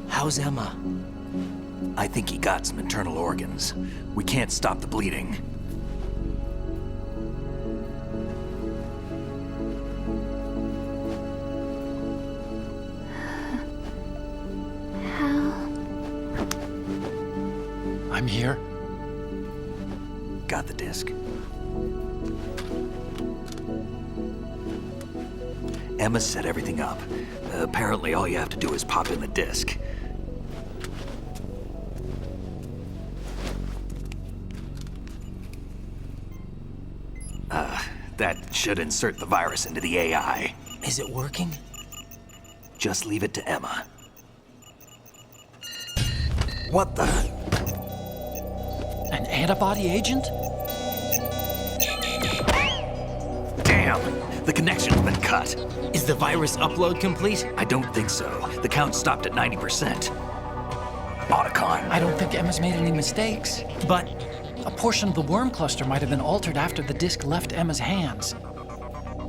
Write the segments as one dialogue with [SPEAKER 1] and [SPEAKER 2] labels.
[SPEAKER 1] How's Emma?
[SPEAKER 2] I think he got some internal organs. We can't stop the bleeding.
[SPEAKER 1] I'm here.
[SPEAKER 2] Got the disc. Emma set everything up. Apparently all you have to do is pop in the disc. That should insert the virus into the AI.
[SPEAKER 1] Is it working?
[SPEAKER 2] Just leave it to Emma. What the?
[SPEAKER 1] An antibody agent?
[SPEAKER 2] Damn! The connection's been cut.
[SPEAKER 1] Is the virus upload complete?
[SPEAKER 2] I don't think so. The count stopped at 90%. Otacon.
[SPEAKER 1] I don't think Emma's made any mistakes. But a portion of the worm cluster might have been altered after the disc left Emma's hands.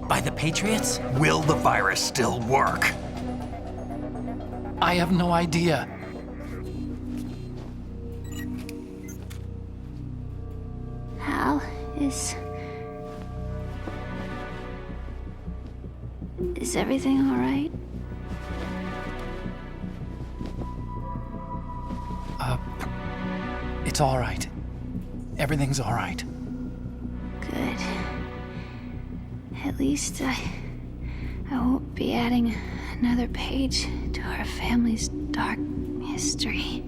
[SPEAKER 1] By the Patriots?
[SPEAKER 2] Will the virus still work?
[SPEAKER 1] I have no idea.
[SPEAKER 3] Hal, is everything all right?
[SPEAKER 1] It's all right. Everything's all right.
[SPEAKER 3] Good. At least I won't be adding another page to our family's dark history.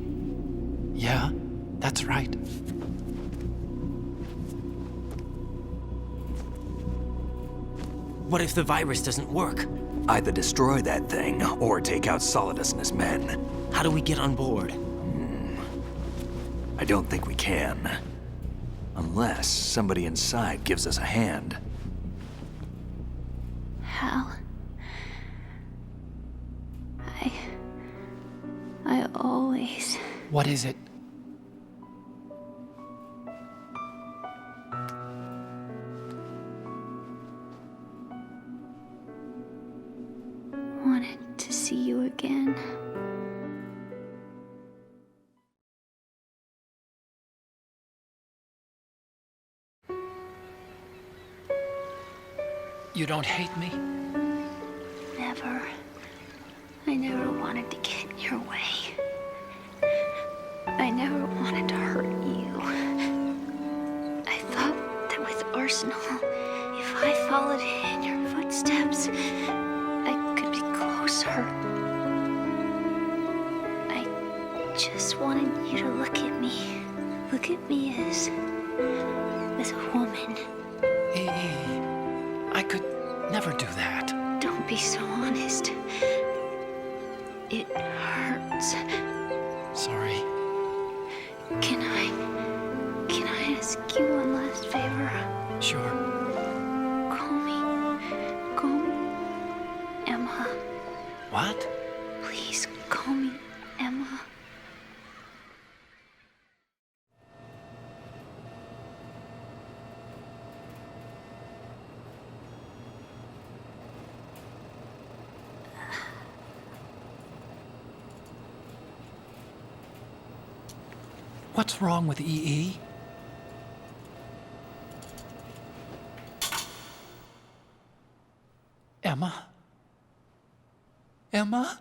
[SPEAKER 1] Yeah, that's right.
[SPEAKER 4] What if the virus doesn't work?
[SPEAKER 2] Either destroy that thing, or take out Solidus and his men.
[SPEAKER 4] How do we get on board?
[SPEAKER 2] I don't think we can. Unless somebody inside gives us a hand.
[SPEAKER 3] Hal, I always...
[SPEAKER 1] What is it?
[SPEAKER 3] wanted to see you again.
[SPEAKER 1] You don't hate me?
[SPEAKER 3] Never. I never wanted to get in your way. I never wanted to hurt you. I thought that with Arsenal, if I followed in your footsteps, I could be closer. I just wanted you to look at me. Look at me as a woman.
[SPEAKER 1] I could never do that.
[SPEAKER 3] Don't be so honest. It hurts.
[SPEAKER 1] Sorry.
[SPEAKER 3] Can I ask you one last favor?
[SPEAKER 1] Sure.
[SPEAKER 3] Call me Emma.
[SPEAKER 1] What?
[SPEAKER 3] Please call me Emma.
[SPEAKER 1] What's wrong with EE? Emma? Emma?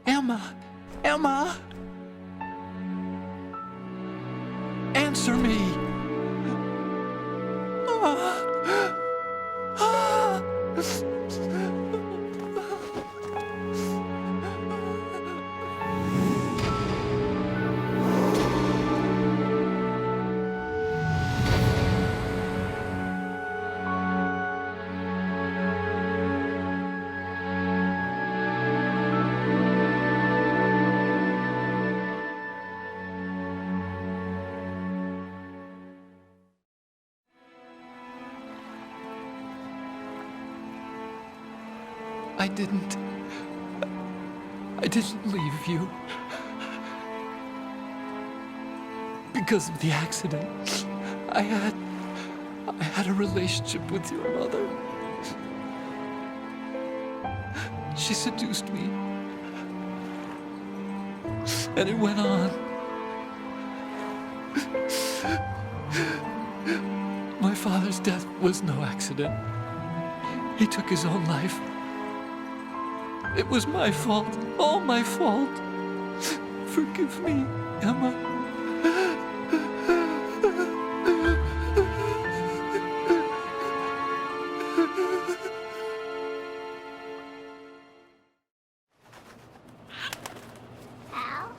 [SPEAKER 1] Emma? Emma? Answer me! I didn't leave you. Because of the accident, I had a relationship with your mother. She seduced me. And it went on. My father's death was no accident. He took his own life. It was my fault, all my fault. Forgive me, Emma.
[SPEAKER 3] Al?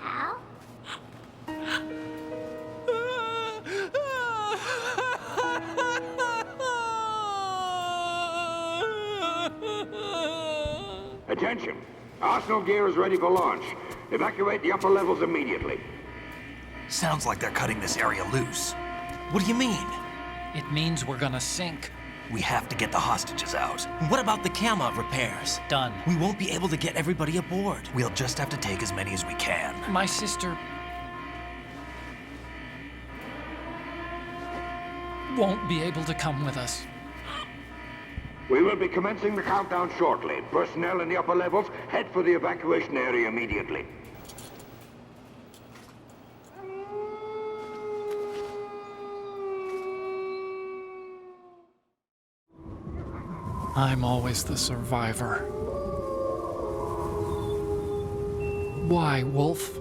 [SPEAKER 3] Al?
[SPEAKER 5] Attention! Arsenal gear is ready for launch. Evacuate the upper levels immediately.
[SPEAKER 2] Sounds like they're cutting this area loose.
[SPEAKER 4] What do you mean?
[SPEAKER 1] It means we're gonna sink.
[SPEAKER 2] We have to get the hostages out.
[SPEAKER 4] What about the camo repairs?
[SPEAKER 1] Done.
[SPEAKER 4] We won't be able to get everybody aboard.
[SPEAKER 2] We'll just have to take as many as we can.
[SPEAKER 1] My sister won't be able to come with us.
[SPEAKER 5] We will be commencing the countdown shortly. Personnel in the upper levels, head for the evacuation area immediately.
[SPEAKER 1] I'm always the survivor. Why, Wolf?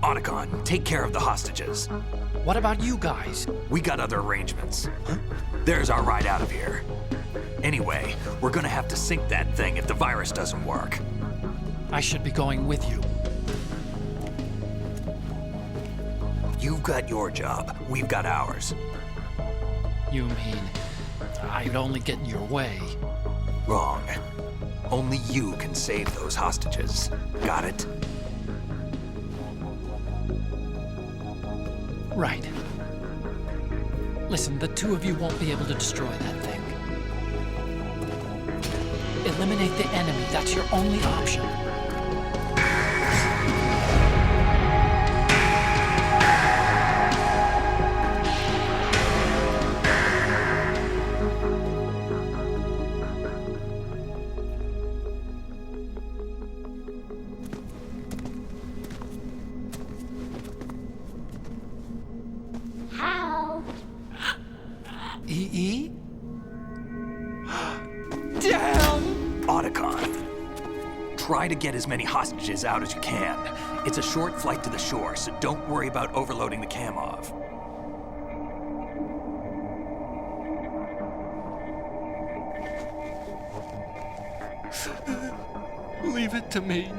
[SPEAKER 2] Otacon, take care of the hostages.
[SPEAKER 1] What about you guys?
[SPEAKER 2] We got other arrangements. There's our ride out of here. Anyway, we're gonna have to sink that thing if the virus doesn't work.
[SPEAKER 1] I should be going with you.
[SPEAKER 2] You've got your job, we've got ours.
[SPEAKER 1] You mean I'd only get in your way?
[SPEAKER 2] Wrong. Only you can save those hostages. Got it?
[SPEAKER 1] Right. Listen, the two of you won't be able to destroy that thing. Eliminate the enemy. That's your only option.
[SPEAKER 3] Al?
[SPEAKER 1] EE? Damn!
[SPEAKER 2] Otacon. Try to get as many hostages out as you can. It's a short flight to the shore, so don't worry about overloading the Kamov.
[SPEAKER 1] Leave it to me.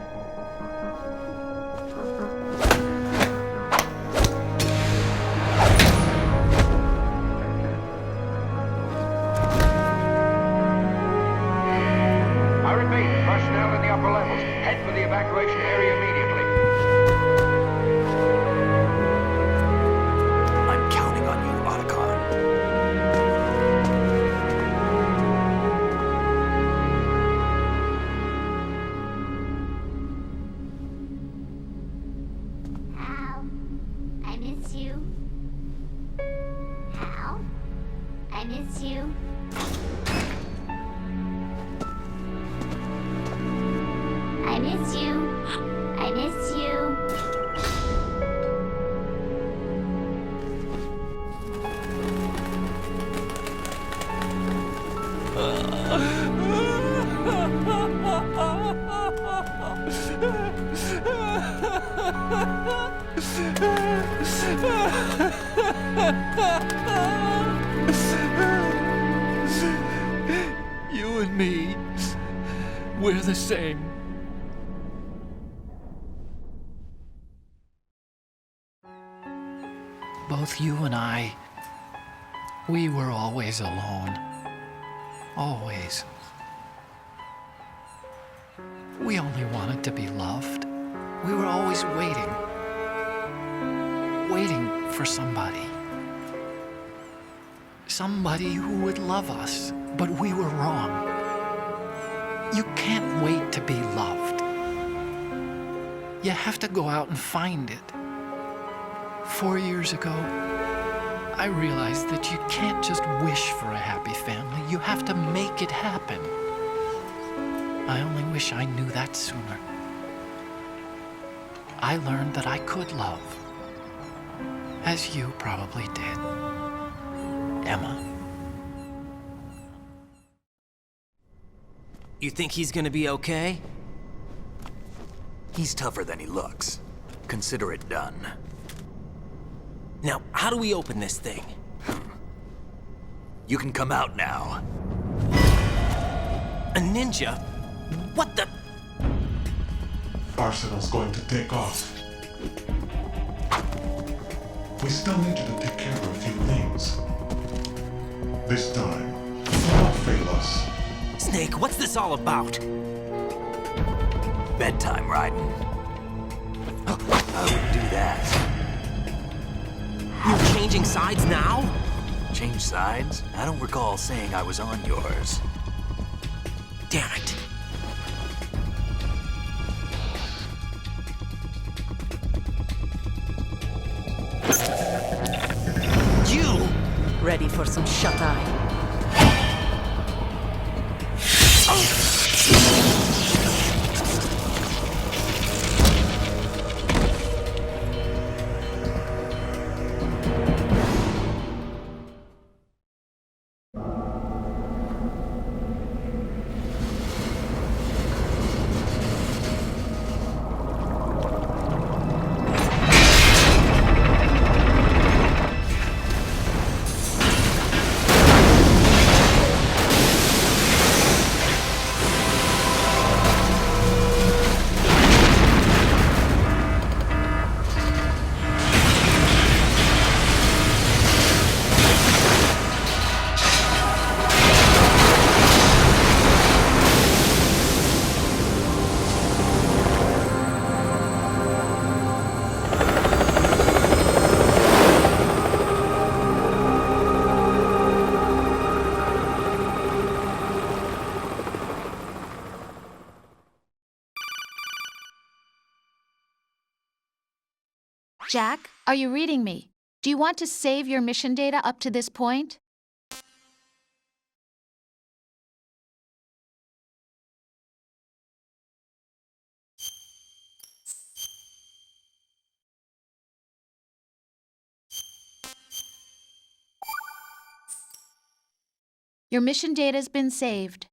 [SPEAKER 5] I repeat, personnel in the upper levels, head for the evacuation area immediately.
[SPEAKER 2] I'm counting on you, Otacon.
[SPEAKER 3] Al? I miss you. Al? I miss you. I miss you. I miss you.
[SPEAKER 1] You and me, we're the same. Both you and I, we were always alone. Always. We only wanted to be loved. We were always waiting. Waiting for somebody. Somebody who would love us, but we were wrong. You can't wait to be loved. You have to go out and find it. 4 years ago, I realized that you can't just wish for a happy family. You have to make it happen. I only wish I knew that sooner. I learned that I could love, as you probably did, Emma.
[SPEAKER 4] You think he's gonna be okay?
[SPEAKER 2] He's tougher than he looks. Consider it done.
[SPEAKER 4] Now, how do we open this thing?
[SPEAKER 2] You can come out now.
[SPEAKER 4] A ninja? What the?
[SPEAKER 6] Arsenal's going to take off. We still need you to take care of a few things. This time, do not fail us.
[SPEAKER 4] Snake, what's this all about?
[SPEAKER 2] Bedtime, Raiden. I would do that.
[SPEAKER 4] You're changing sides now?
[SPEAKER 2] Change sides? I don't recall saying I was on yours.
[SPEAKER 4] Damn it. You!
[SPEAKER 7] Ready for some shut-eye?
[SPEAKER 8] Jack, are you reading me? Do you want to save your mission data up to this point? Your mission data's been saved.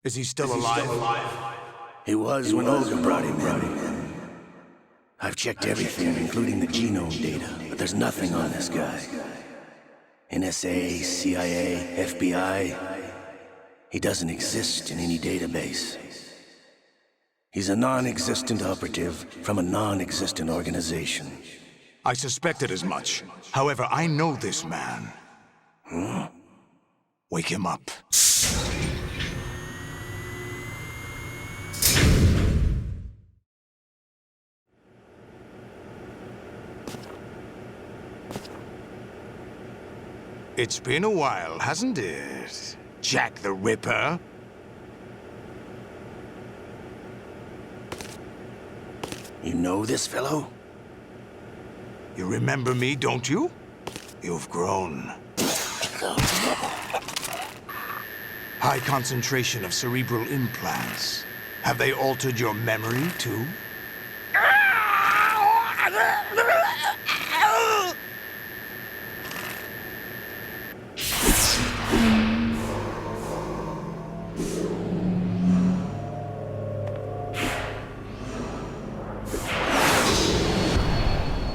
[SPEAKER 9] Is he still alive?
[SPEAKER 10] He was when Olga brought him in. I've checked everything, including the genome data, but there's nothing on this guy. NSA, CIA, FBI. He doesn't exist in any database. He's a non-existent operative from a non-existent organization.
[SPEAKER 9] I suspected as much. However, I know this man.
[SPEAKER 10] Huh?
[SPEAKER 9] Wake him up. It's been a while, hasn't it? Jack the Ripper?
[SPEAKER 10] You know this fellow?
[SPEAKER 9] You remember me, don't you? You've grown. High concentration of cerebral implants. Have they altered your memory, too?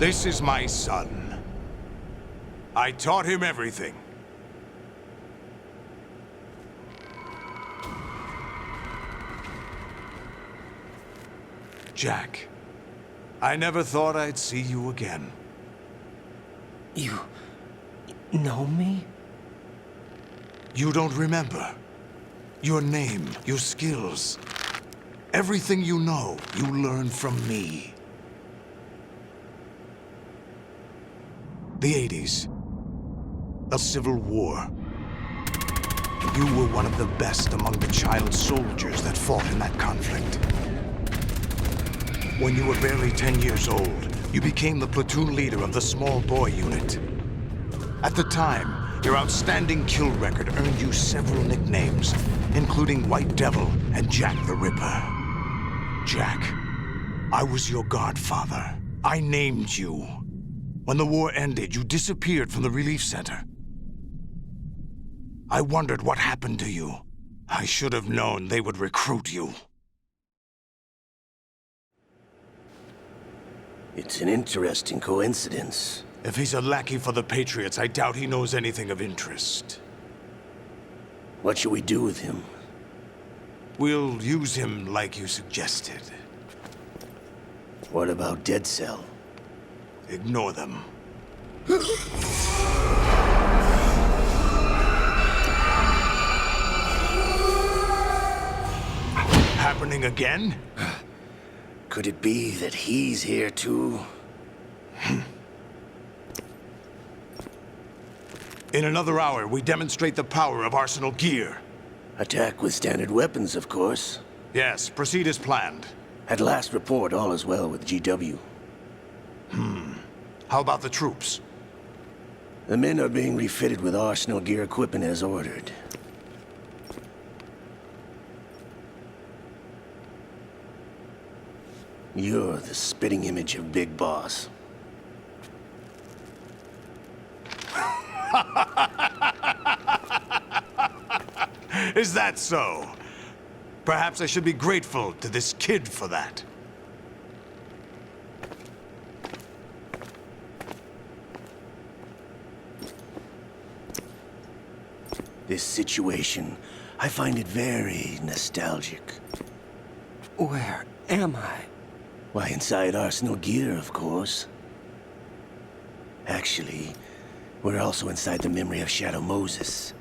[SPEAKER 9] This is my son. I taught him everything. Jack, I never thought I'd see you again.
[SPEAKER 4] You know me?
[SPEAKER 9] You don't remember. Your name, your skills. Everything you know, you learned from me. The 80s. A civil war. You were one of the best among the child soldiers that fought in that conflict. When you were barely 10 years old, you became the platoon leader of the small boy unit. At the time, your outstanding kill record earned you several nicknames, including White Devil and Jack the Ripper. Jack, I was your godfather. I named you. When the war ended, you disappeared from the relief center. I wondered what happened to you. I should have known they would recruit you.
[SPEAKER 10] It's an interesting coincidence.
[SPEAKER 9] If he's a lackey for the Patriots, I doubt he knows anything of interest.
[SPEAKER 10] What should we do with him?
[SPEAKER 9] We'll use him like you suggested.
[SPEAKER 10] What about Dead Cell?
[SPEAKER 9] Ignore them. Happening again?
[SPEAKER 10] Could it be that he's here too?
[SPEAKER 9] In another hour, we demonstrate the power of Arsenal gear.
[SPEAKER 10] Attack with standard weapons, of course.
[SPEAKER 9] Yes, proceed as planned.
[SPEAKER 10] At last report, all is well with GW.
[SPEAKER 9] How about the troops?
[SPEAKER 10] The men are being refitted with Arsenal gear equipment as ordered. You're the spitting image of Big Boss.
[SPEAKER 9] Is that so? Perhaps I should be grateful to this kid for that.
[SPEAKER 10] This situation, I find it very nostalgic.
[SPEAKER 4] Where am I?
[SPEAKER 10] Why, inside Arsenal gear, of course. Actually, we're also inside the memory of Shadow Moses.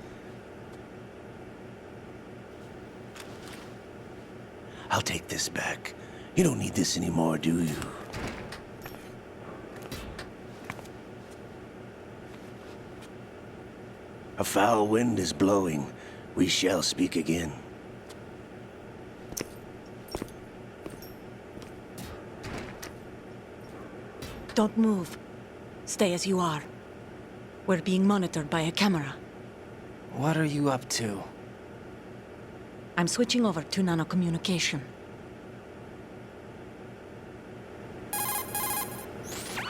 [SPEAKER 10] I'll take this back. You don't need this anymore, do you? A foul wind is blowing. We shall speak again.
[SPEAKER 7] Don't move. Stay as you are. We're being monitored by a camera.
[SPEAKER 4] What are you up to?
[SPEAKER 7] I'm switching over to nanocommunication.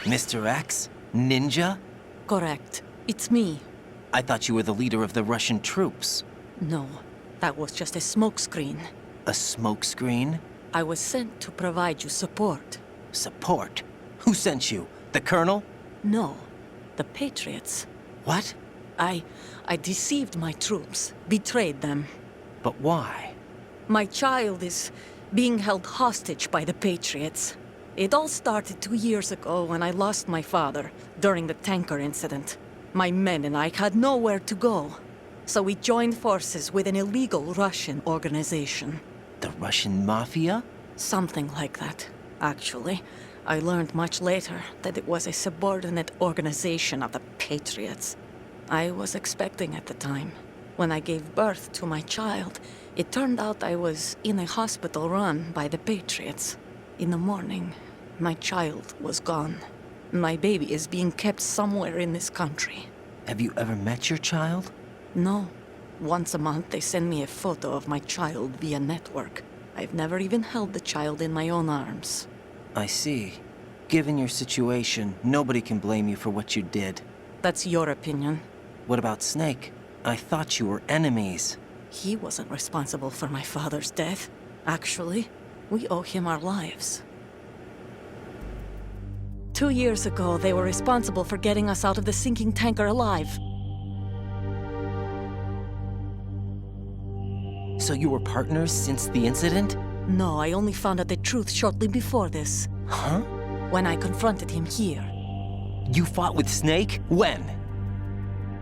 [SPEAKER 4] Mr. X? Ninja?
[SPEAKER 7] Correct. It's me.
[SPEAKER 4] I thought you were the leader of the Russian troops.
[SPEAKER 7] No, that was just a smokescreen.
[SPEAKER 4] A smokescreen?
[SPEAKER 7] I was sent to provide you support.
[SPEAKER 4] Support? Who sent you? The Colonel?
[SPEAKER 7] No, the Patriots.
[SPEAKER 4] What?
[SPEAKER 7] I deceived my troops, betrayed them.
[SPEAKER 4] But why?
[SPEAKER 7] My child is being held hostage by the Patriots. It all started 2 years ago when I lost my father during the tanker incident. My men and I had nowhere to go, so we joined forces with an illegal Russian organization.
[SPEAKER 4] The Russian Mafia?
[SPEAKER 7] Something like that, actually. I learned much later that it was a subordinate organization of the Patriots. I was expecting at the time. When I gave birth to my child, it turned out I was in a hospital run by the Patriots. In the morning, my child was gone. My baby is being kept somewhere in this country.
[SPEAKER 4] Have you ever met your child?
[SPEAKER 7] No. Once a month, they send me a photo of my child via network. I've never even held the child in my own arms.
[SPEAKER 4] I see. Given your situation, nobody can blame you for what you did.
[SPEAKER 7] That's your opinion.
[SPEAKER 4] What about Snake? I thought you were enemies.
[SPEAKER 7] He wasn't responsible for my father's death. Actually, we owe him our lives. 2 years ago, they were responsible for getting us out of the sinking tanker alive.
[SPEAKER 4] So you were partners since the incident?
[SPEAKER 7] No, I only found out the truth shortly before this.
[SPEAKER 4] Huh?
[SPEAKER 7] When I confronted him here.
[SPEAKER 4] You fought with Snake? When?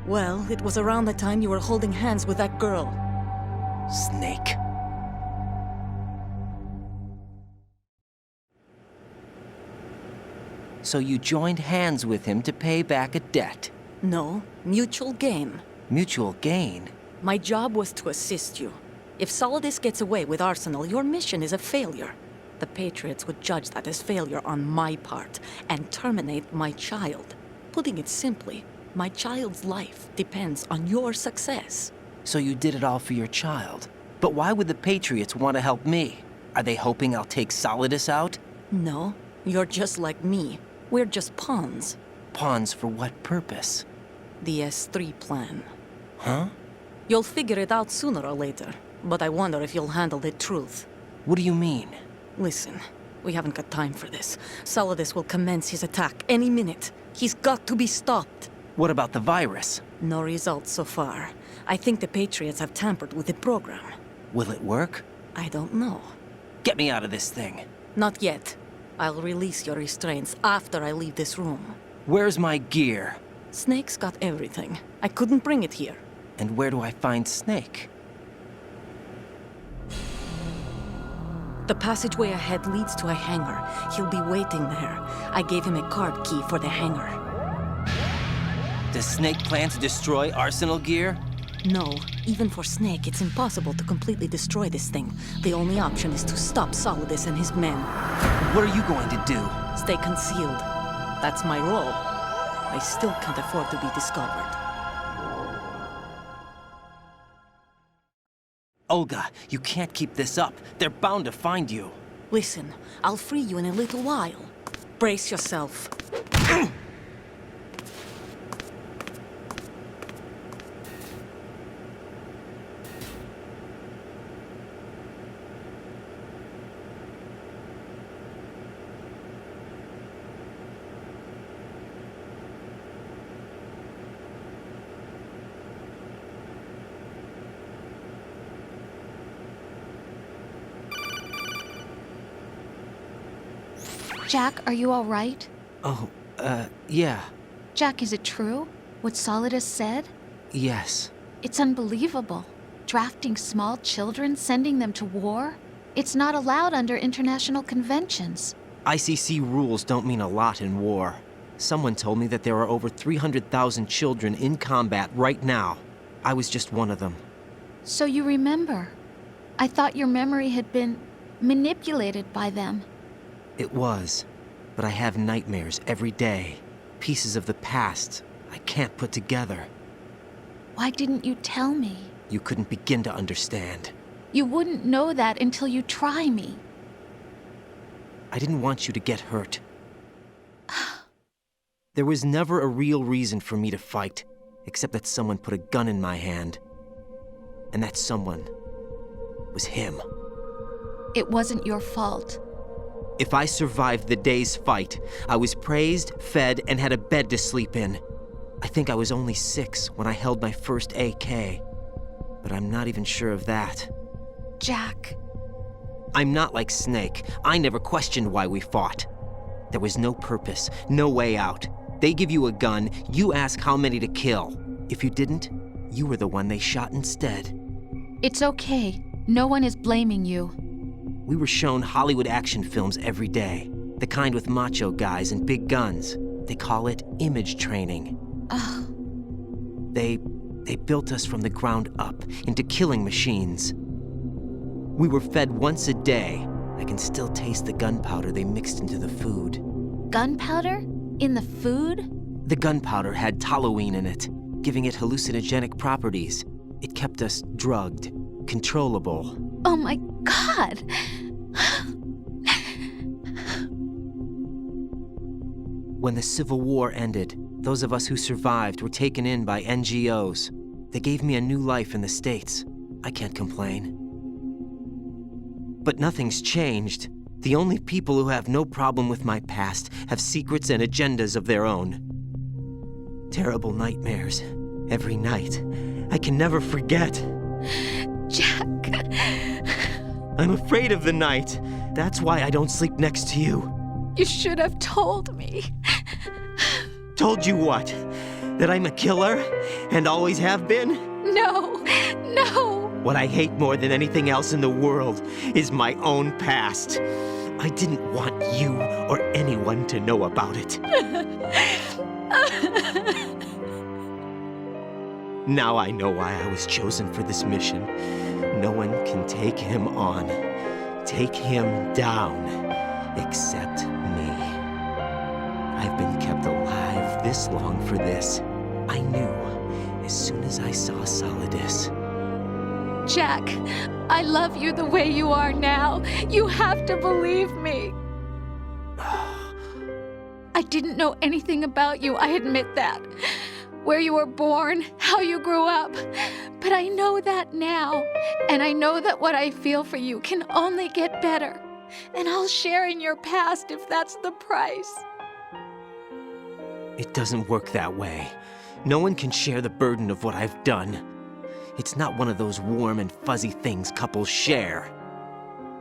[SPEAKER 7] Well, it was around the time you were holding hands with that girl.
[SPEAKER 4] Snake. So you joined hands with him to pay back a debt?
[SPEAKER 7] No, mutual gain.
[SPEAKER 4] Mutual gain?
[SPEAKER 7] My job was to assist you. If Solidus gets away with Arsenal, your mission is a failure. The Patriots would judge that as failure on my part and terminate my child. Putting it simply, my child's life depends on your success.
[SPEAKER 4] So you did it all for your child. But why would the Patriots want to help me? Are they hoping I'll take Solidus out?
[SPEAKER 7] No, you're just like me. We're just pawns.
[SPEAKER 4] Pawns for what purpose?
[SPEAKER 7] The S3 plan.
[SPEAKER 4] Huh?
[SPEAKER 7] You'll figure it out sooner or later, but I wonder if you'll handle the truth.
[SPEAKER 4] What do you mean?
[SPEAKER 7] Listen, we haven't got time for this. Solidus will commence his attack any minute. He's got to be stopped.
[SPEAKER 4] What about the virus?
[SPEAKER 7] No results so far. I think the Patriots have tampered with the program.
[SPEAKER 4] Will it work?
[SPEAKER 7] I don't know.
[SPEAKER 4] Get me out of this thing.
[SPEAKER 7] Not yet. I'll release your restraints after I leave this room.
[SPEAKER 4] Where's my gear?
[SPEAKER 7] Snake's got everything. I couldn't bring it here.
[SPEAKER 4] And where do I find Snake?
[SPEAKER 7] The passageway ahead leads to a hangar. He'll be waiting there. I gave him a card key for the hangar.
[SPEAKER 4] Does Snake plan to destroy Arsenal gear?
[SPEAKER 7] No. Even for Snake, it's impossible to completely destroy this thing. The only option is to stop Solidus and his men.
[SPEAKER 4] What are you going to do?
[SPEAKER 7] Stay concealed. That's my role. I still can't afford to be discovered.
[SPEAKER 4] Olga, you can't keep this up. They're bound to find you.
[SPEAKER 7] Listen, I'll free you in a little while. Brace yourself.
[SPEAKER 8] Jack, are you all right?
[SPEAKER 4] Oh, yeah.
[SPEAKER 8] Jack, is it true? What Solidus said?
[SPEAKER 4] Yes.
[SPEAKER 8] It's unbelievable. Drafting small children, sending them to war? It's not allowed under international conventions.
[SPEAKER 4] ICC rules don't mean a lot in war. Someone told me that there are over 300,000 children in combat right now. I was just one of them.
[SPEAKER 8] So you remember. I thought your memory had been manipulated by them.
[SPEAKER 4] It was, but I have nightmares every day. Pieces of the past I can't put together.
[SPEAKER 8] Why didn't you tell me?
[SPEAKER 4] You couldn't begin to understand.
[SPEAKER 8] You wouldn't know that until you try me.
[SPEAKER 4] I didn't want you to get hurt. There was never a real reason for me to fight, except that someone put a gun in my hand. And that someone was him.
[SPEAKER 8] It wasn't your fault.
[SPEAKER 4] If I survived the day's fight, I was praised, fed, and had a bed to sleep in. I think I was only 6 when I held my first AK. But I'm not even sure of that.
[SPEAKER 8] Jack.
[SPEAKER 4] I'm not like Snake. I never questioned why we fought. There was no purpose, no way out. They give you a gun, you ask how many to kill. If you didn't, you were the one they shot instead.
[SPEAKER 8] It's okay. No one is blaming you.
[SPEAKER 4] We were shown Hollywood action films every day. The kind with macho guys and big guns. They call it image training. They built us from the ground up into killing machines. We were fed once a day. I can still taste the gunpowder they mixed into the food.
[SPEAKER 8] Gunpowder? In the food?
[SPEAKER 4] The gunpowder had toluene in it, giving it hallucinogenic properties. It kept us drugged, controllable.
[SPEAKER 8] Oh my God!
[SPEAKER 4] When the Civil War ended, those of us who survived were taken in by NGOs. They gave me a new life in the States. I can't complain. But nothing's changed. The only people who have no problem with my past have secrets and agendas of their own. Terrible nightmares. Every night. I can never forget.
[SPEAKER 8] Jack.
[SPEAKER 4] I'm afraid of the night. That's why I don't sleep next to you.
[SPEAKER 8] You should have told me.
[SPEAKER 4] Told you what? That I'm a killer? And always have been?
[SPEAKER 8] No, no.
[SPEAKER 4] What I hate more than anything else in the world is my own past. I didn't want you or anyone to know about it. Now I know why I was chosen for this mission. No one can take him on, take him down, except me. I've been kept alive this long for this. I knew as soon as I saw Solidus.
[SPEAKER 8] Jack, I love you the way you are now. You have to believe me. I didn't know anything about you, I admit that. Where you were born, how you grew up. But I know that now. And I know that what I feel for you can only get better. And I'll share in your past if that's the price.
[SPEAKER 4] It doesn't work that way. No one can share the burden of what I've done. It's not one of those warm and fuzzy things couples share.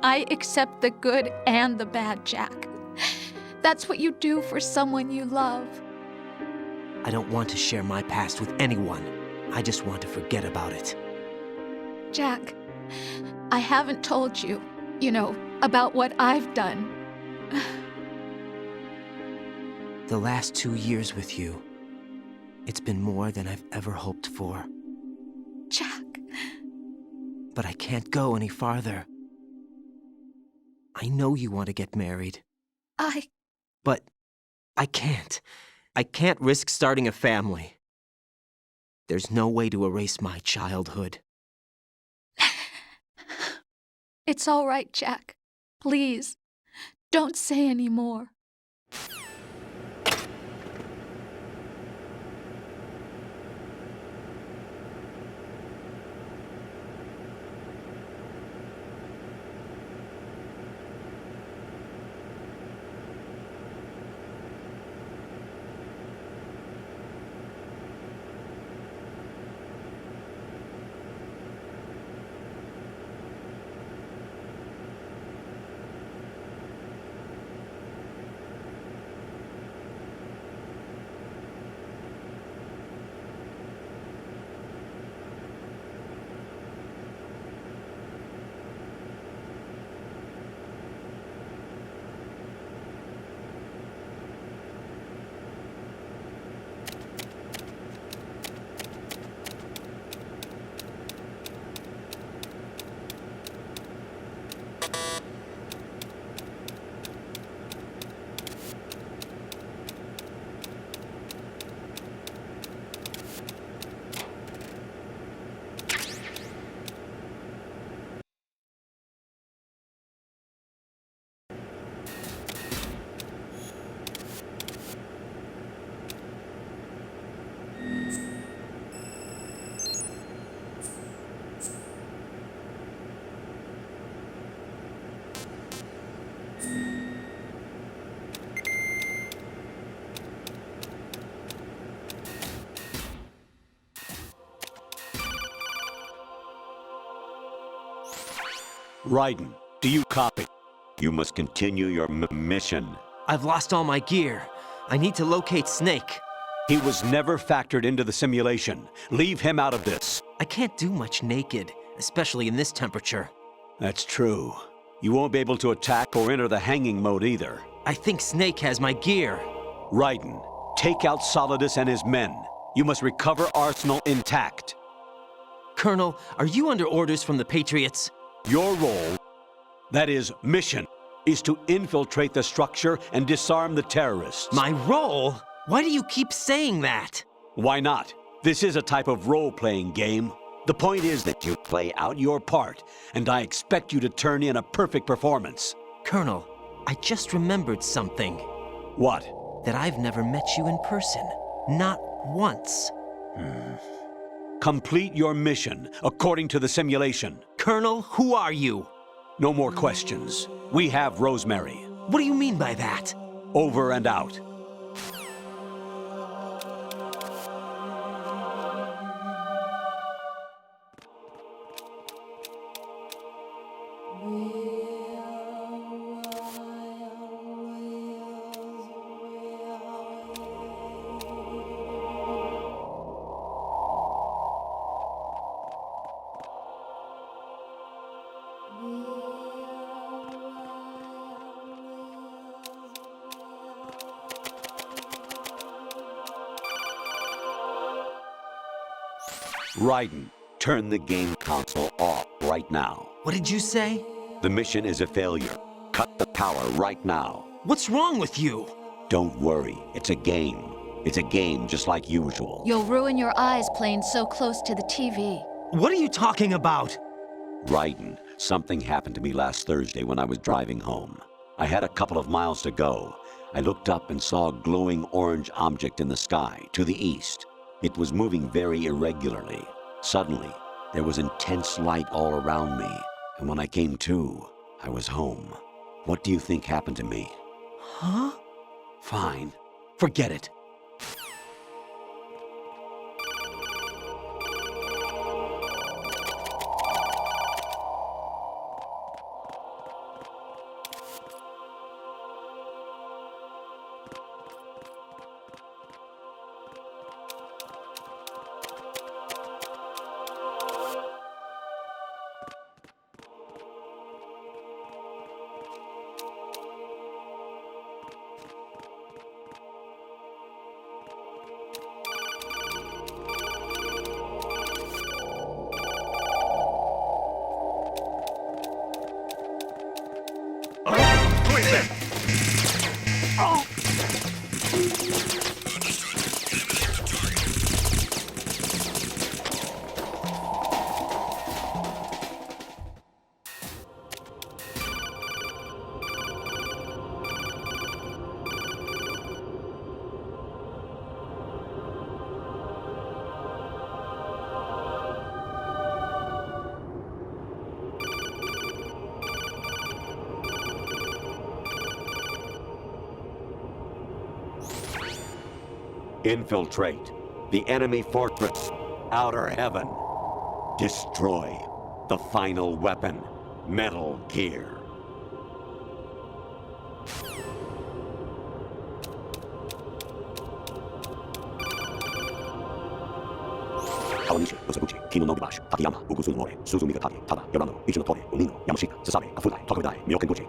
[SPEAKER 8] I accept the good and the bad, Jack. That's what you do for someone you love.
[SPEAKER 4] I don't want to share my past with anyone. I just want to forget about it.
[SPEAKER 8] Jack, I haven't told you, about what I've done.
[SPEAKER 4] The last 2 years with you, it's been more than I've ever hoped for.
[SPEAKER 8] Jack.
[SPEAKER 4] But I can't go any farther. I know you want to get married. But I can't. I can't risk starting a family. There's no way to erase my childhood.
[SPEAKER 8] It's all right, Jack. Please, don't say any more.
[SPEAKER 11] Raiden, do you copy? You must continue your mission.
[SPEAKER 4] I've lost all my gear. I need to locate Snake.
[SPEAKER 11] He was never factored into the simulation. Leave him out of this.
[SPEAKER 4] I can't do much naked, especially in this temperature.
[SPEAKER 11] That's true. You won't be able to attack or enter the hanging mode either.
[SPEAKER 4] I think Snake has my gear.
[SPEAKER 11] Raiden, take out Solidus and his men. You must recover Arsenal intact.
[SPEAKER 4] Colonel, are you under orders from the Patriots?
[SPEAKER 11] Your role, that is, mission, is to infiltrate the structure and disarm the terrorists.
[SPEAKER 4] My role? Why do you keep saying that?
[SPEAKER 11] Why not? This is a type of role-playing game. The point is that you play out your part, and I expect you to turn in a perfect performance.
[SPEAKER 4] Colonel, I just remembered something.
[SPEAKER 11] What?
[SPEAKER 4] That I've never met you in person. Not once.
[SPEAKER 11] Complete your mission, according to the simulation.
[SPEAKER 4] Colonel, who are you?
[SPEAKER 11] No more questions. We have Rosemary.
[SPEAKER 4] What do you mean by that?
[SPEAKER 11] Over and out. Raiden, turn the game console off right now.
[SPEAKER 4] What did you say?
[SPEAKER 11] The mission is a failure. Cut the power right now.
[SPEAKER 4] What's wrong with you?
[SPEAKER 11] Don't worry, it's a game. It's a game just like usual.
[SPEAKER 8] You'll ruin your eyes playing so close to the TV.
[SPEAKER 4] What are you talking about?
[SPEAKER 11] Raiden, something happened to me last Thursday when I was driving home. I had a couple of miles to go. I looked up and saw a glowing orange object in the sky to the east. It was moving very irregularly. Suddenly, there was intense light all around me, and when I came to, I was home. What do you think happened to me?
[SPEAKER 4] Huh?
[SPEAKER 11] Fine. Forget it. Infiltrate the enemy fortress, Outer Heaven. Destroy the final weapon, Metal Gear. Kawanishi, Yosabuchi, Kino Nogibashi, Takayama, Ugusunore, Suzumiga Taki, Tada, Yorano, Ichinotore, Unino, Yamashita, Sasabe, Kafudai, Tokudai, Myokenguchi.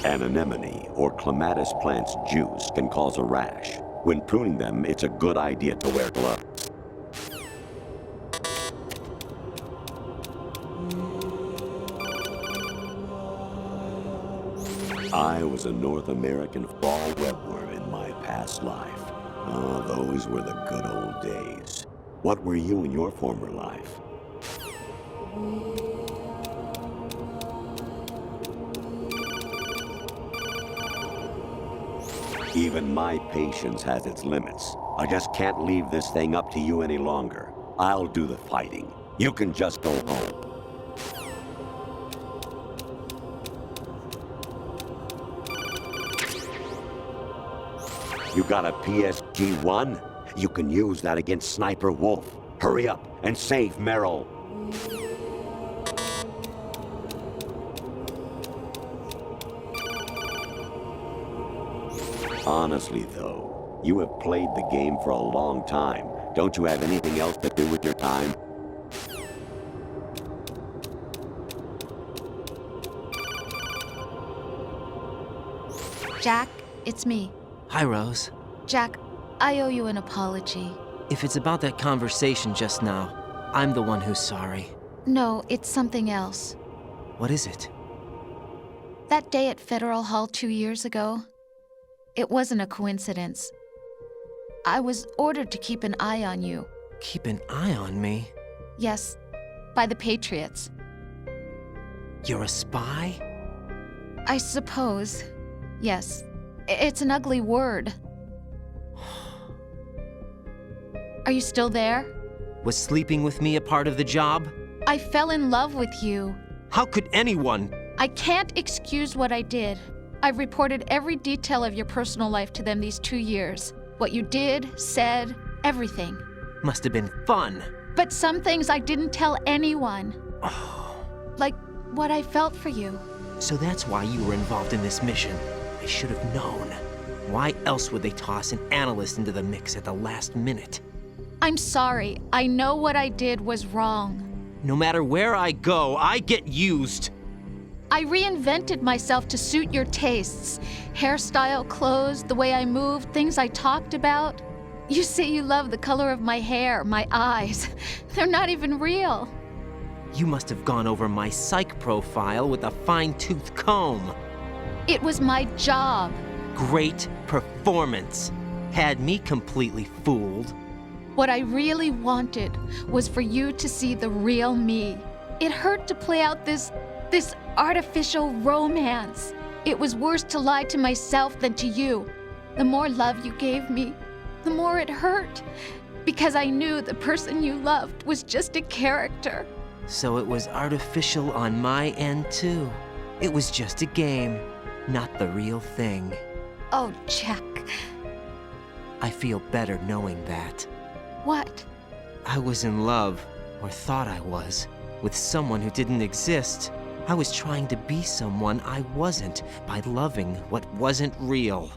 [SPEAKER 11] An anemone or clematis plant's juice can cause a rash. When pruning them, it's a good idea to wear gloves. I was a North American fall webworm in my past life. Oh, those were the good old days. What were you in your former life? Even my patience has its limits. I just can't leave this thing up to you any longer. I'll do the fighting. You can just go home. You got a PSG-1? You can use that against Sniper Wolf. Hurry up and save Meryl. Honestly, though, you have played the game for a long time. Don't you have anything else to do with your time?
[SPEAKER 8] Jack, it's me.
[SPEAKER 4] Hi, Rose.
[SPEAKER 8] Jack, I owe you an apology.
[SPEAKER 4] If it's about that conversation just now, I'm the one who's sorry.
[SPEAKER 8] No, it's something else.
[SPEAKER 4] What is it?
[SPEAKER 8] That day at Federal Hall 2 years ago, it wasn't a coincidence. I was ordered to keep an eye on you.
[SPEAKER 4] Keep an eye on me?
[SPEAKER 8] Yes, by the Patriots.
[SPEAKER 4] You're a spy?
[SPEAKER 8] I suppose. Yes. It's an ugly word. Are you still there?
[SPEAKER 4] Was sleeping with me a part of the job?
[SPEAKER 8] I fell in love with you.
[SPEAKER 4] How could anyone?
[SPEAKER 8] I can't excuse what I did. I've reported every detail of your personal life to them these 2 years. What you did, said, everything.
[SPEAKER 4] Must have been fun.
[SPEAKER 8] But some things I didn't tell anyone. Like what I felt for you.
[SPEAKER 4] So that's why you were involved in this mission. I should have known. Why else would they toss an analyst into the mix at the last minute?
[SPEAKER 8] I'm sorry. I know what I did was wrong.
[SPEAKER 4] No matter where I go, I get used.
[SPEAKER 8] I reinvented myself to suit your tastes. Hairstyle, clothes, the way I moved, things I talked about. You say you love the color of my hair, my eyes. They're not even real.
[SPEAKER 4] You must have gone over my psych profile with a fine-tooth comb.
[SPEAKER 8] It was my job.
[SPEAKER 4] Great performance. Had me completely fooled.
[SPEAKER 8] What I really wanted was for you to see the real me. It hurt to play out this artificial romance. It was worse to lie to myself than to you. The more love you gave me, the more it hurt. Because I knew the person you loved was just a character.
[SPEAKER 4] So it was artificial on my end, too. It was just a game, not the real thing.
[SPEAKER 8] Oh, Jack.
[SPEAKER 4] I feel better knowing that.
[SPEAKER 8] What?
[SPEAKER 4] I was in love, or thought I was, with someone who didn't exist. I was trying to be someone I wasn't by loving what wasn't real.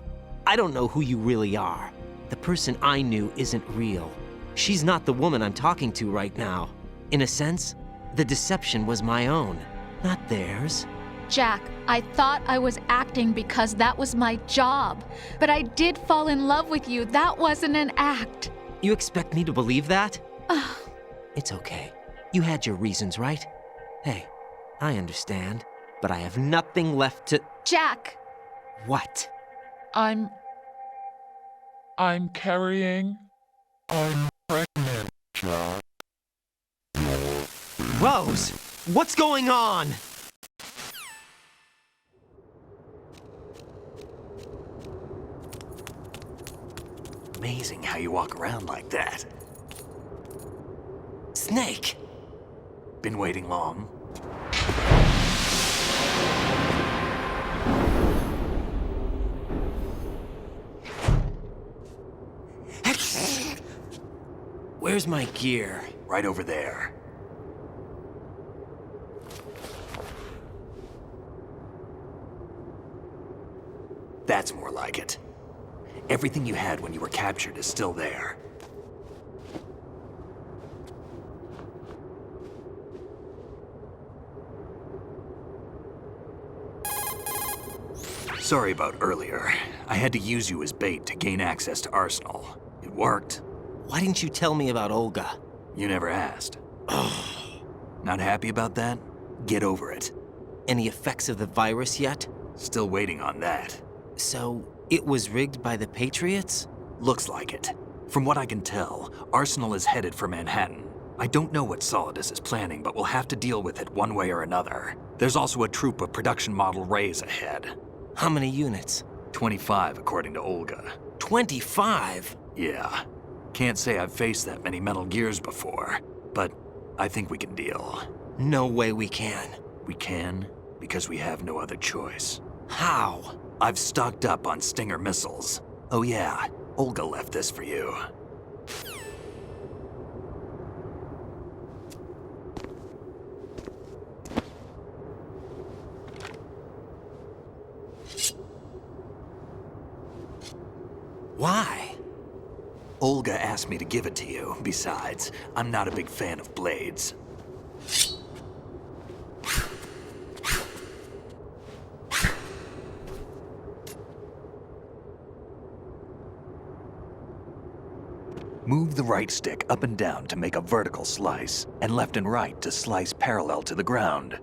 [SPEAKER 4] I don't know who you really are. The person I knew isn't real. She's not the woman I'm talking to right now. In a sense, the deception was my own, not theirs.
[SPEAKER 8] Jack, I thought I was acting because that was my job. But I did fall in love with you. That wasn't an act.
[SPEAKER 4] You expect me to believe that? It's okay. You had your reasons, right? Hey, I understand, but I have nothing left to...
[SPEAKER 8] Jack!
[SPEAKER 4] What?
[SPEAKER 1] I'm carrying. I'm pregnant, Jack.
[SPEAKER 4] Rose! What's going on?
[SPEAKER 2] Amazing how you walk around like that.
[SPEAKER 4] Snake!
[SPEAKER 2] Been waiting long?
[SPEAKER 4] Where's my gear?
[SPEAKER 2] Right over there. That's more like it. Everything you had when you were captured is still there. Sorry about earlier. I had to use you as bait to gain access to Arsenal. It worked.
[SPEAKER 4] Why didn't you tell me about Olga?
[SPEAKER 2] You never asked. Not happy about that? Get over it.
[SPEAKER 4] Any effects of the virus yet?
[SPEAKER 2] Still waiting on that.
[SPEAKER 4] So, it was rigged by the Patriots?
[SPEAKER 2] Looks like it. From what I can tell, Arsenal is headed for Manhattan. I don't know what Solidus is planning, but we'll have to deal with it one way or another. There's also a troop of production model Rays ahead.
[SPEAKER 4] How many units?
[SPEAKER 2] 25, according to Olga.
[SPEAKER 4] 25?
[SPEAKER 2] Yeah. Can't say I've faced that many Metal Gears before, but I think we can deal.
[SPEAKER 4] No way we can.
[SPEAKER 2] We can, because we have no other choice.
[SPEAKER 4] How?
[SPEAKER 2] I've stocked up on Stinger missiles. Oh yeah, Olga left this for you.
[SPEAKER 4] Why?
[SPEAKER 2] Olga asked me to give it to you. Besides, I'm not a big fan of blades. Move the right stick up and down to make a vertical slice, and left and right to slice parallel to the ground.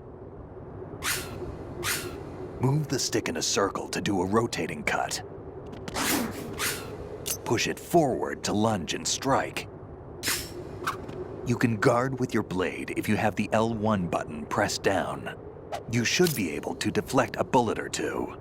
[SPEAKER 2] Move the stick in a circle to do a rotating cut. Push it forward to lunge and strike. You can guard with your blade if you have the L1 button pressed down. You should be able to deflect a bullet or two.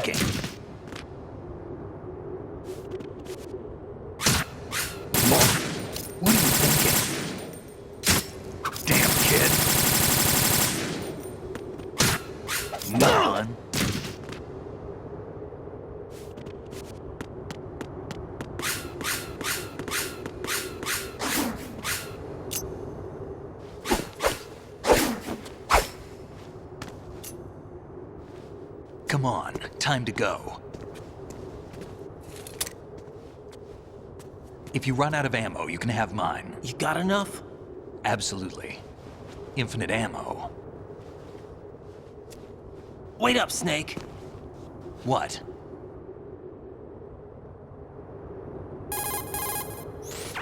[SPEAKER 2] thinking? What are you thinking? Damn kid. Moron. Come on, time to go. If you run out of ammo, you can have mine.
[SPEAKER 4] You got enough?
[SPEAKER 2] Absolutely. Infinite ammo.
[SPEAKER 4] Wait up, Snake.
[SPEAKER 2] What?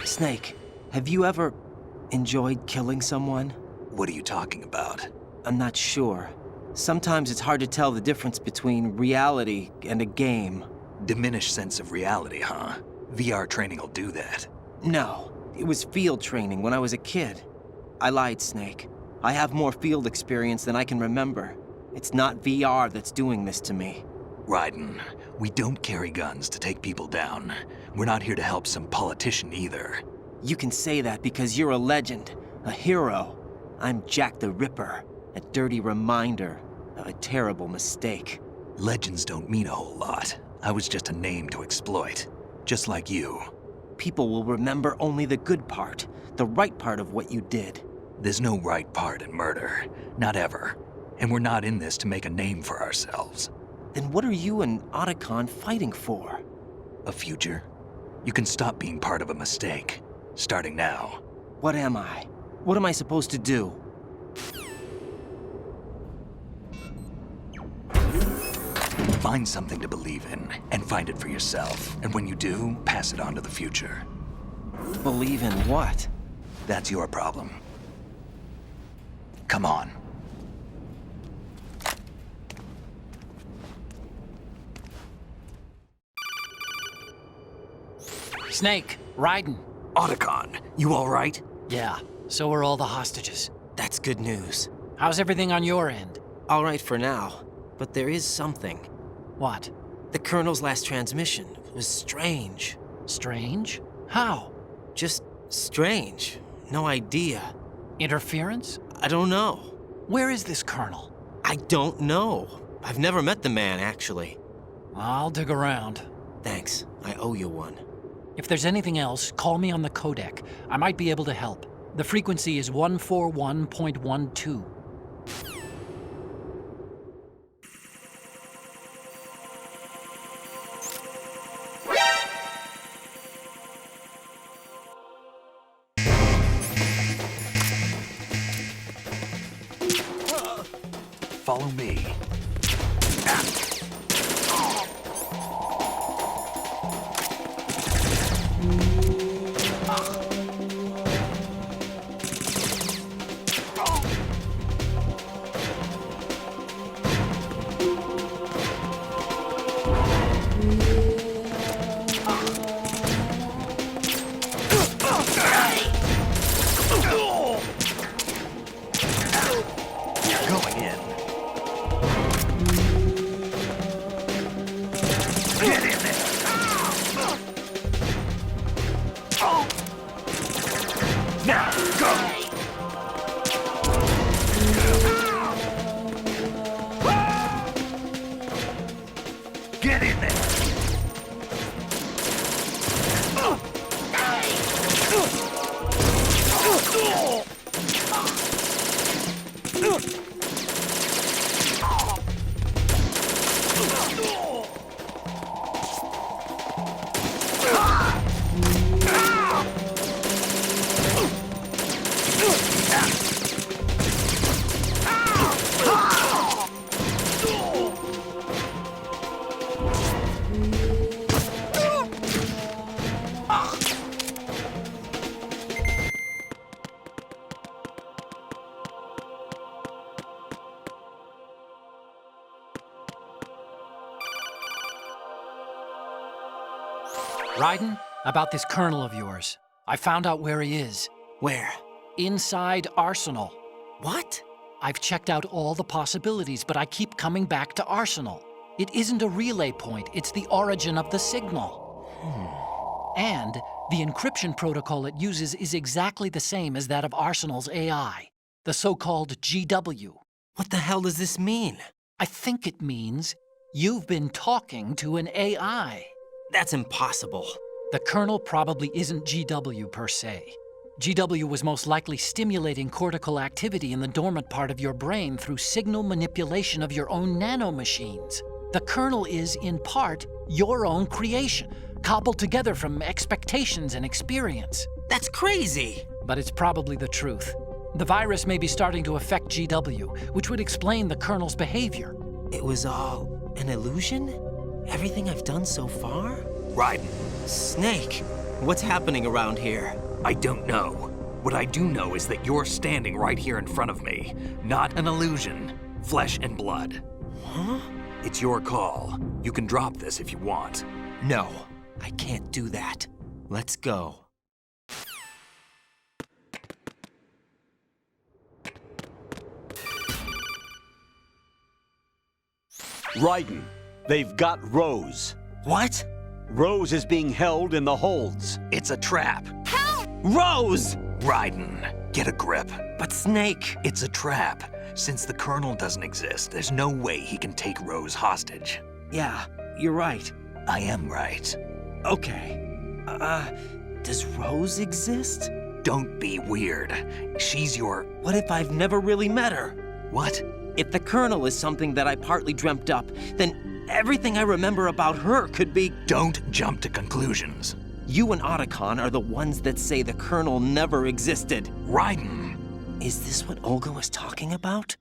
[SPEAKER 4] Snake, have you ever enjoyed killing someone?
[SPEAKER 2] What are you talking about?
[SPEAKER 4] I'm not sure. Sometimes it's hard to tell the difference between reality and a game.
[SPEAKER 2] Diminished sense of reality, huh? VR training will do that.
[SPEAKER 4] No, it was field training when I was a kid. I lied, Snake. I have more field experience than I can remember. It's not VR that's doing this to me.
[SPEAKER 2] Raiden, we don't carry guns to take people down. We're not here to help some politician either.
[SPEAKER 4] You can say that because you're a legend, a hero. I'm Jack the Ripper, a dirty reminder of a terrible mistake.
[SPEAKER 2] Legends don't mean a whole lot. I was just a name to exploit. Just like you.
[SPEAKER 4] People will remember only the good part, the right part of what you did.
[SPEAKER 2] There's no right part in murder. Not ever. And we're not in this to make a name for ourselves.
[SPEAKER 4] Then what are you and Otacon fighting for?
[SPEAKER 2] A future? You can stop being part of a mistake. Starting now.
[SPEAKER 4] What am I? What am I supposed to do?
[SPEAKER 2] Find something to believe in, and find it for yourself. And when you do, pass it on to the future.
[SPEAKER 4] Believe in what?
[SPEAKER 2] That's your problem. Come on.
[SPEAKER 12] Snake, Raiden.
[SPEAKER 2] Otacon, you all right?
[SPEAKER 12] Yeah, so are all the hostages.
[SPEAKER 4] That's good news.
[SPEAKER 12] How's everything on your end?
[SPEAKER 4] All right for now, but there is something.
[SPEAKER 12] What?
[SPEAKER 4] The Colonel's last transmission was strange.
[SPEAKER 12] Strange? How?
[SPEAKER 4] Just strange. No idea.
[SPEAKER 12] Interference?
[SPEAKER 4] I don't know.
[SPEAKER 12] Where is this Colonel?
[SPEAKER 4] I don't know. I've never met the man, actually.
[SPEAKER 12] I'll dig around.
[SPEAKER 4] Thanks. I owe you one.
[SPEAKER 12] If there's anything else, call me on the codec. I might be able to help. The frequency is 141.12.
[SPEAKER 2] Follow me. Going in. Get in there! Now, go! Get in there!
[SPEAKER 12] Raiden, about this Colonel of yours. I found out where he is.
[SPEAKER 4] Where?
[SPEAKER 12] Inside Arsenal.
[SPEAKER 4] What?
[SPEAKER 12] I've checked out all the possibilities, but I keep coming back to Arsenal. It isn't a relay point, it's the origin of the signal. And the encryption protocol it uses is exactly the same as that of Arsenal's AI, the so-called GW.
[SPEAKER 4] What the hell does this mean?
[SPEAKER 12] I think it means you've been talking to an AI.
[SPEAKER 4] That's impossible.
[SPEAKER 12] The kernel probably isn't GW per se. GW was most likely stimulating cortical activity in the dormant part of your brain through signal manipulation of your own nanomachines. The kernel is, in part, your own creation, cobbled together from expectations and experience.
[SPEAKER 4] That's crazy!
[SPEAKER 12] But it's probably the truth. The virus may be starting to affect GW, which would explain the kernel's behavior.
[SPEAKER 4] It was all an illusion? Everything I've done so far?
[SPEAKER 2] Raiden,
[SPEAKER 4] Snake, what's happening around here?
[SPEAKER 2] I don't know. What I do know is that you're standing right here in front of me. Not an illusion. Flesh and blood.
[SPEAKER 4] Huh?
[SPEAKER 2] It's your call. You can drop this if you want.
[SPEAKER 4] No, I can't do that. Let's go.
[SPEAKER 11] Raiden, they've got Rose.
[SPEAKER 4] What?
[SPEAKER 11] Rose is being held in the holds.
[SPEAKER 2] It's a trap.
[SPEAKER 4] Rose!
[SPEAKER 2] Raiden, get a grip.
[SPEAKER 4] But Snake...
[SPEAKER 2] It's a trap. Since the Colonel doesn't exist, there's no way he can take Rose hostage.
[SPEAKER 4] Yeah, you're right.
[SPEAKER 2] I am right.
[SPEAKER 4] Okay. Does Rose exist?
[SPEAKER 2] Don't be weird. She's your...
[SPEAKER 4] What if I've never really met her?
[SPEAKER 2] What?
[SPEAKER 4] If the Colonel is something that I partly dreamt up, then everything I remember about her could be...
[SPEAKER 2] Don't jump to conclusions.
[SPEAKER 4] You and Otacon are the ones that say the Colonel never existed.
[SPEAKER 2] Raiden!
[SPEAKER 4] Is this what Olga was talking about?